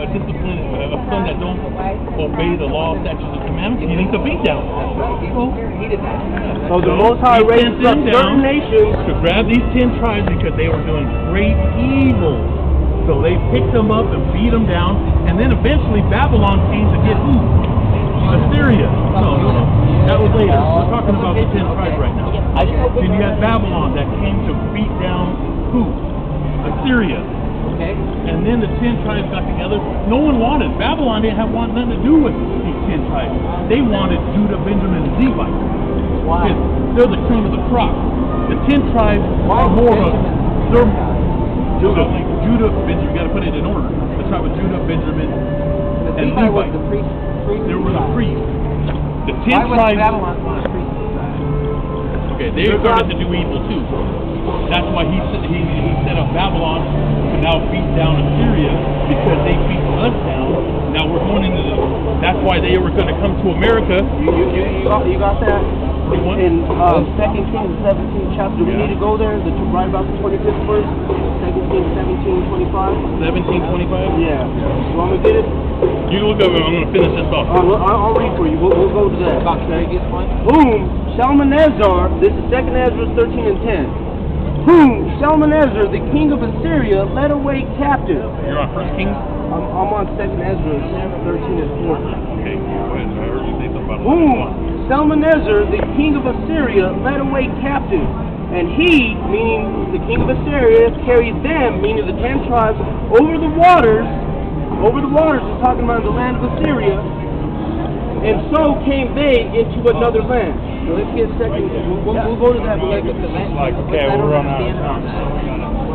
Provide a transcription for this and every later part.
discipline a son that don't obey the law, statutes, and commandments, he needs to beat down. So the Most High raised up certain nations to grab these 10 tribes because they were doing great evil. So they picked them up and beat them down, and then eventually Babylon came to get who? Assyria. No. That was later. We're talking about the 10 tribes right now. Then you had Babylon that came to beat down who? Assyria. Okay. And then the 10 tribes got together. No one wanted. Babylon didn't want nothing to do with these 10 tribes. They wanted Judah, Benjamin, and Levi. Why? They're the cream of the crop. The 10 tribes are more of Judah, Benjamin. You got to put it in order. The tribe of Judah, Benjamin, and Levi. Was the priest. They were the priests. The 10 Why was tribes. Babylon want a priest? Okay, they started to do evil too. That's why he set up Babylon to now beat down Assyria, because they beat us down. Now we're going into the. That's why they were going to come to America. You got that? In 2 Kings 17 chapter. Do we need to go there? Right about the 25th verse? 2 Kings 17:25? 17:25? Yeah. You want me to get it? You look over, I'm going to finish this off. I'll read for you. We'll go to that. About the biggest one? Whom Shalmaneser, this is 2nd Ezra 13 and 10. Whom Shalmaneser, the king of Assyria, led away captive. You're on 1 Kings? I'm on 2nd Ezra 13 and 4. Okay, go ahead. I heard you say something about Whom Shalmaneser, the king of Assyria, led away captive. And he, meaning the king of Assyria, carried them, meaning the 10 tribes, over the waters, is talking about the land of Assyria, and so came they into another land. So let's get a second, we'll go to that. Okay, we're on what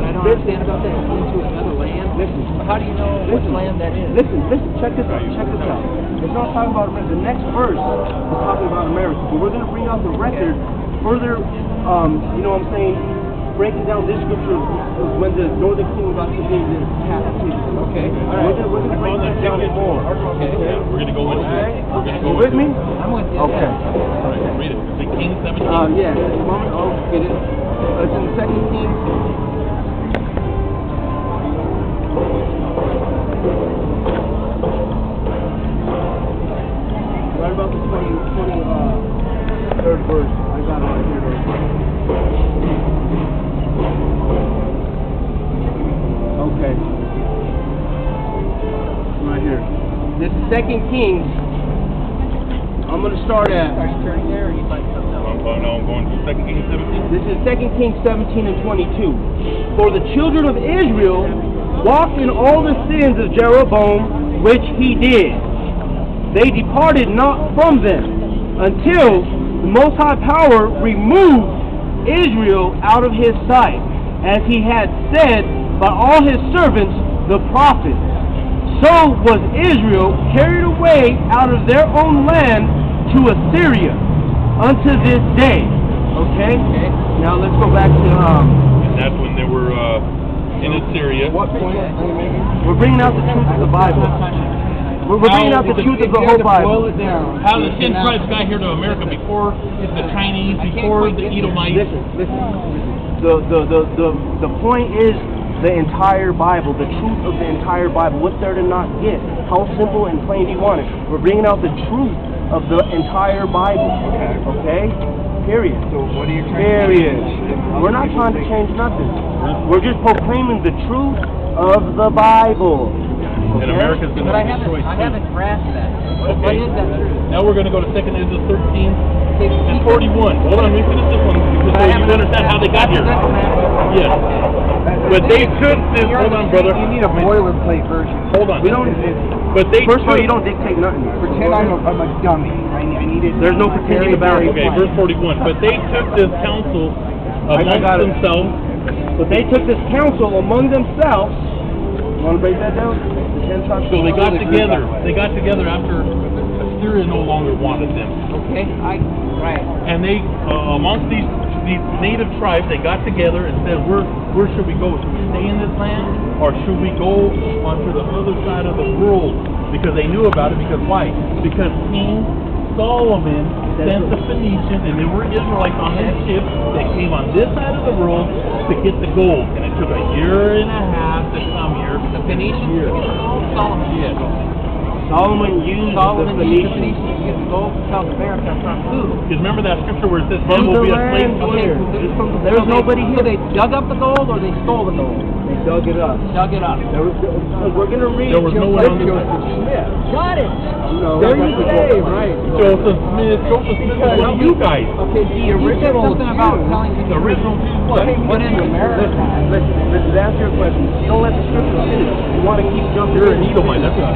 I don't understand about that is into another land. Listen. How do you know which land that is? Listen, check this out. It's not talking about America. The next verse is talking about America. But we're going to bring out the record further, you know what I'm saying, breaking down this scripture when the northern kingdom got to be in captivity. Okay. All right. We're going to break that down more. Okay. We're going to go into it. We're going to go You with me? I'm with you. Okay. All right, read it. Is it King 17? Yeah, just a moment. Oh, get it. It's in 2 Kings. Right about the 23rd verse. I got it right here. Okay. Right here. This is 2 Kings. I'm going to start at. Are you turning there, or you like something else? No, I'm going to 2 Kings 17. This is 2 Kings 17 and 22. For the children of Israel walked in all the sins of Jeroboam, which he did. They departed not from them, until the Most High Power removed Israel out of his sight, as he had said by all his servants the prophets. So was Israel carried away out of their own land to Assyria unto this day. Okay? Now let's go back to And that's when they were in Assyria. what point are you making? We're bringing out the truth of the Bible. We're bringing out the truth of the whole Bible. How the 10 tribes got here to America before the Chinese, before the Edomites. Listen. The point is the entire Bible, the truth of the entire Bible. What's there to not get? How simple and plain do you want it? We're bringing out the truth of the entire Bible. Okay? Period. So what are you Period. We're not trying to change nothing. We're just proclaiming the truth of the Bible. And America's going to But I be destroyed. haven't grasped that. What Okay. is that truth? Now we're going to go to 2 Ezra 13 and 41. Hold on, let me finish this one so you understand how they got here. Yes. But they took this. Hold on, brother. You need a boilerplate version. Hold on. We don't. But they First of all, took- you don't dictate nothing. Pretend I'm a dummy. I need it. There's no pretending about it. Okay, verse 41. But they took this counsel amongst got it. themselves. But they took this counsel among themselves. You want to break that down? The 10 tribes. So they got together. They got together after Assyria no longer wanted them. Okay, right. And they, amongst these native tribes, they got together and said, where should we go? Should we stay in this land, or should we go onto the other side of the world? Because they knew about it. Because why? Because King Solomon sent the Phoenicians, and they were Israelites on his ship that came on this side of the world to get the gold. And it took a year and a half to come here. The Phoenicians? Solomon did. Solomon used Solomon the used the Phoenicians. Phoenicians to get the gold from South America from who? Because remember that scripture where it says, From "Man will the be a slave land to here. another." There's nobody So here. they dug up the gold or they stole the gold? They dug it up. Dug it up. We're going to read There was no one on the Smith. Got it. No, There you go. right. Joseph Smith, what are you guys? Okay, the You said original something about Jews- telling The people. original Jews, what? What is America? Listen, answer your question. You don't let the scripture finish. You want to keep jumping. You're an Edomite. That's what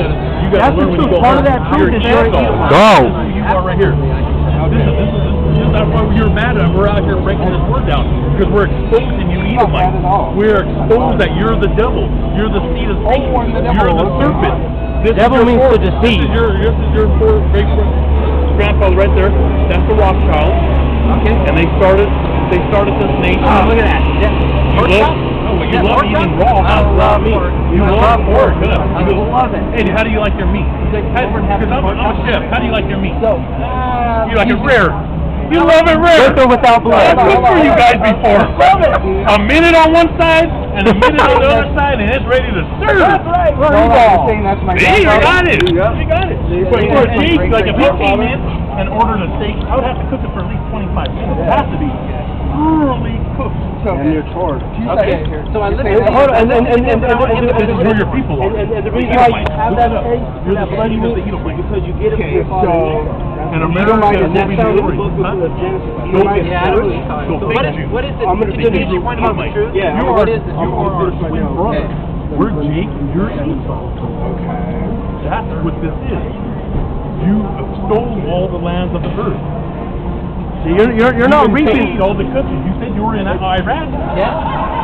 you got That's to learn the when you truth. go Part of home. that truth You're is an you're an Esau. Edomite. Go. This is who you are right here. This is that's why you're mad at us. We're out here breaking this word down because we're exposing you Edomites. We're exposed that you're the devil. You're the seed of Satan. You're the serpent. This Devil is your means fourth- to deceive. This is your great grandfather right there. That's the Rothschild. Okay. And they started this nation. Look at that. You love, no, but you love eating raw. I love meat. pork. You I love love pork. pork. Good. I love it. Hey, how do you like your meat? Because I'm a chef. How do you like your meat? You like it rare. You love it rare. With or without blood. I've cooked for you guys before. A minute on one side and a minute on the other side, and it's ready to serve. That's right. You're saying that's my See, you grandfather? got it. You got it. But Yeah. for a steak, like if he came in and ordered a steak, I would have to cook it for at least 25 minutes. It has to be thoroughly cooked. And you're torn. Okay. So I literally. Hold on, and This is where your people are. and the reason why you have that taste, You're that the bloody seed of meat, the Edomite. because you get it from your father. And America is what we do. Yeah, I don't really talk. So So what is it? I'm gonna Can you finish your point about the truth? Yeah. You What are, is it? you are our twin brother. Okay. We're Jake and you're Esau. That's what this is. You stole all the lands of the earth. You're not reaping. Paid all the cookies. You said you were in Iraq. Yeah.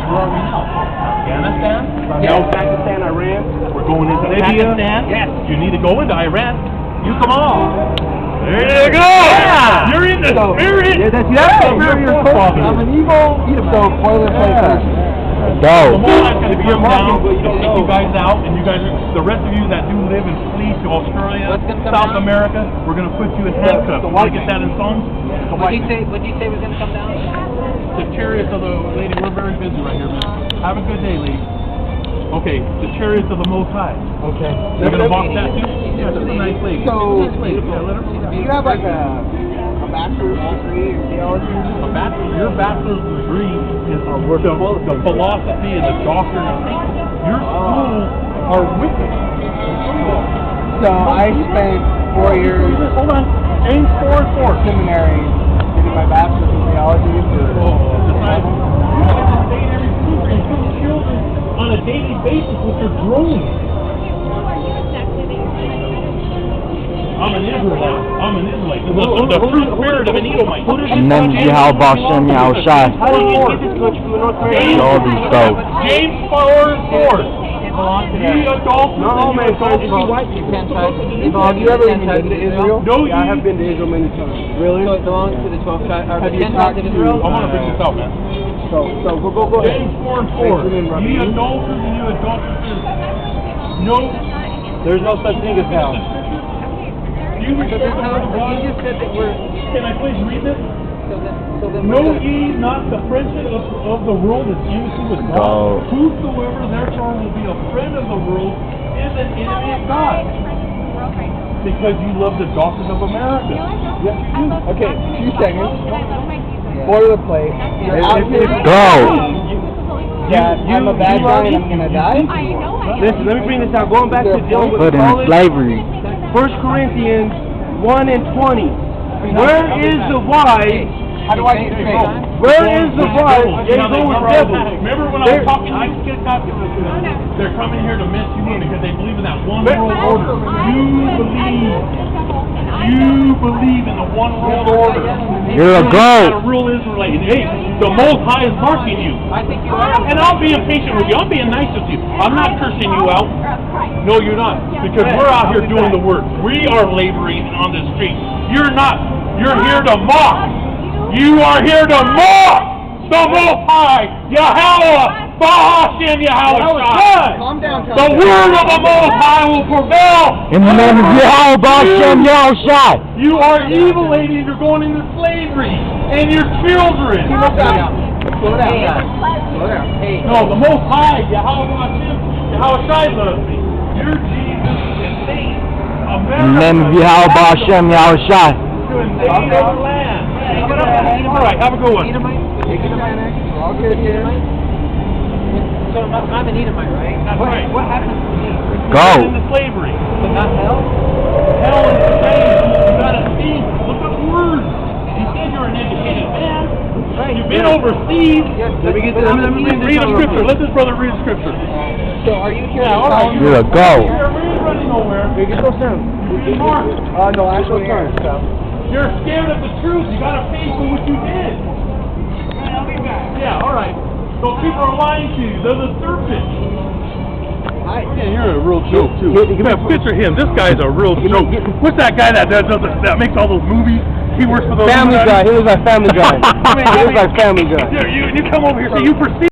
Where are we now? Afghanistan? No, Pakistan, Iran. We're going into Libya? Pakistan? Yes. You need to go into Iran. You come on. There you go. Yeah. You're in the spirit. Yeah, that's Of your your forefathers. I'm an evil Edomite. So, boilerplate. The Go. more I'm going to You're come down, mocking, but you don't take know. you guys out, and you guys, the rest of you that do live and flee to Australia, What's gonna come South down? America, we're going to put you in handcuffs. the Want to white get that in songs? What'd you say was gonna come down? The chariots of the lady, we're very busy right here, man. Have a good day, lady. Okay, the chariots of the Most High. Okay. You're going to walk that too? Yeah, she's a nice lady. So, Nice lady. Yeah, let her. do you have like a bachelor's degree in theology? Your bachelor's degree is the philosophy and the doctrine of Satan. Your schools are wicked. So, I spent 4 years Hold on. James 4:4. seminary getting my bachelor's in theology. Decide. You have to stay in every school and put children on a daily basis with your drones. I'm an Israelite. The true spirit of an Edomite. And then Yahweh Shem Yahushai. How did you get this country from North Korea? All these folks. James 4:4. Ye adulterers No, and man, you it's adulterers. white people. Have you ever been to Israel? No, Yeah, I have been to Israel many times. Really? So it belongs to the 12 tribes, or Have the you 10 talked tribes of to- Israel? I want to bring this out, man. So go ahead. James 4:4. Ye adulterers and you adulteresses. No, There's no such thing as hell. you reject the word of You God. just said that we're. Can I please read this? So then Know ye not the friendship of the world is enmity with God? Go. Whosoever therefore will be a friend of the world is an enemy of God. Because you love the doctrine of America. Yes, you do. Okay, 2 seconds. Boilerplate. You're out here. Go. That I'm a bad guy and I'm gonna die. Listen, let me bring this out. Going back to dealing with Put in college. slavery. 1 Corinthians 1:20. Where is the wise? How do I get saved? Where is the wise? They go with devils. Remember when I was talking to you? They're coming here to mess you in because they believe in that one world order. You believe in the one world order. You're a Not a goat. real Israelite. And hey, the Most High is marking you. I think you are. And I'll be impatient with you. I'm being nice with you. I'm not cursing you out. No, you're not. Because we're out here doing the work. We are laboring on the street. You're not. You're here to mock. You are here to mock the Most High, Yahweh, Bahashem Yahweh. Calm down, The word of the Most High will prevail. In the name of Yahweh Shem Yahushai. You are evil, lady. You're going into slavery. And your children. Slow down. Slow down. No, the Most High, Yahweh Hashem, Yahweh Shai loves me. You're Jesus. Amen. Yahweh Hashem Yahushai. Doing save our land. All right, have a good one. All good here. So I'm an Edomite, right? That's right. What happens to me? Go. Into slavery. But not hell? Hell is the same. You gotta see. Look up words. You said you're an educated man. Right. You've been overseas. Yes, Let me Read a scripture. Let this brother read a scripture. So are you here? Yeah, all right. You're a go. We ain't running nowhere. Get those down. You're being marked. No, actual turn. You're scared of the truth. You gotta pay for what you did. I'll be back. Yeah, all right. So people are lying to you. They're the serpent. Yeah, you're a real joke too. Man, picture him. This guy's a real joke. What's that guy that makes all those movies? He works for those Family Guy. He was like Family Guy. He was like Family Guy. You come over here. So you perceive.